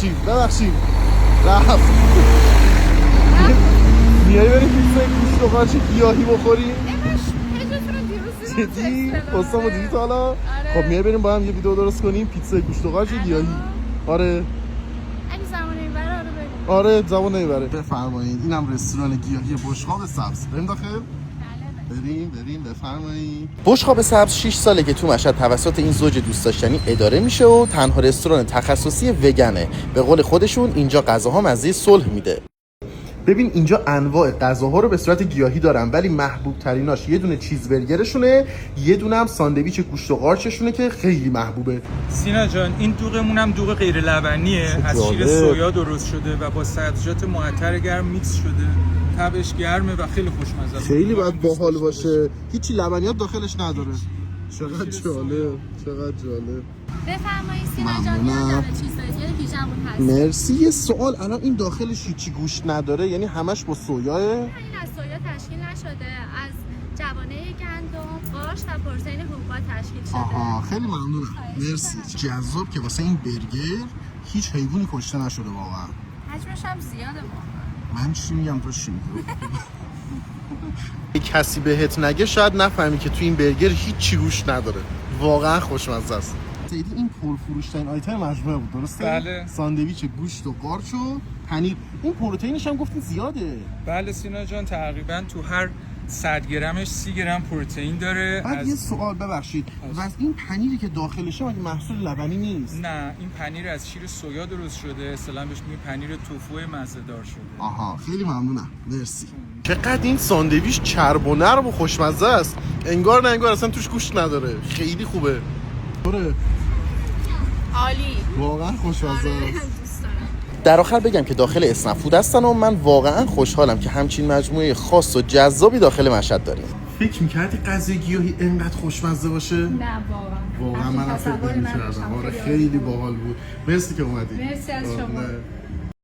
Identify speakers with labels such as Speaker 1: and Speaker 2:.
Speaker 1: ببخشید رفت. میای بریم پیتزای گوشت و قارچ گیاهی بخوریم؟ جدی؟ پستامو دیدی تا حالا؟ خب میای بریم با هم یه ویدیو درست کنیم پیتزای گوشت و قارچ گیاهی. آره
Speaker 2: اگه زمان نمیبره آره بریم.
Speaker 1: آره زمان نمیبره. بفرمایید اینم رستوران گیاهی بشقاب سبز. بریم داخل؟ بریم بفرمایید. بشقاب سبز 6 ساله که تو مشهد توسط این زوج دوست داشتنی اداره میشه و تنها رستوران تخصصی وگنه. به قول خودشون اینجا غذاها مزه صلح میده. ببین اینجا انواع غذاها رو به صورت گیاهی دارن ولی محبوب تریناش یه دونه چیزبرگرشونه، یه دونه هم ساندویچ گوشت و قارچشونه که خیلی محبوبه.
Speaker 3: سینا جان این دوغمون هم دوغ غیر لبنیه، از شیر سویا درست شده و با سبزیجات معطر گرم میکس شده. تبش گرمه و خیلی خوشمزه است.
Speaker 1: خیلی باید باحال باشه. هیچی لبنیات داخلش نداره. چقدر جالب.
Speaker 2: بفرمایید سینا جان
Speaker 1: ممنونم.
Speaker 2: چیزبرگر پیشمون هست.
Speaker 1: مرسی. یه سوال، الان این داخلش هیچی گوشت نداره؟ یعنی همش با سویاه؟
Speaker 2: این از سویا تشکیل نشده، از جوانه گندم، قارچ و پروتئین حبوبات تشکیل شده.
Speaker 1: آها خیلی ممنونم. مرسی. جذاب که واسه این برگر هیچ حیوانی کشته نشده واقعا.
Speaker 2: حجمش هم زیاده واقعا.
Speaker 1: من چی میگم تو چی میگی؟ کسی بهت نگه شاید نفهمی که تو این برگر هیچی گوشت نداره. واقعا خوشمزه است. این پرفروش‌ترین آیتم مجموعه بود درسته؟
Speaker 3: بله.
Speaker 1: ساندویچ گوشت و قارچ و پنیر. این پروتئینش هم گفتین زیاده.
Speaker 3: بله سینا جان تقریبا تو هر 100 گرمش 30 گرم پروتئین داره.
Speaker 1: بعد یه سوال ببخشید، و این پنیری که داخلشه مگه محصول لبنی نیست؟
Speaker 3: نه این پنیر از شیر سویا درست شده، اصطلاحاً بهش میگن پنیر توفو مزه‌دار شده.
Speaker 1: آها خیلی ممنونم. مرسی. چقدر این ساندویچ چرب و نرم و خوشمزه است. انگار نه انگار اصلا توش گوشت نداره. خیلی خوبه.
Speaker 2: عالی.
Speaker 1: واقعا خوشمزه است.
Speaker 2: دوست دارم.
Speaker 1: در آخر بگم که داخل اسنپ فود هستن و من واقعا خوشحالم که همچین مجموعه خاص و جذابی داخل مشهد داریم. فکر می‌کردی غذای گیاهی اینقدر خوشمزه باشه؟
Speaker 2: نه
Speaker 1: واقعا من فکر نمی‌کردم. آره خیلی باحال بود. مرسی که اومدی.
Speaker 2: مرسی از شما.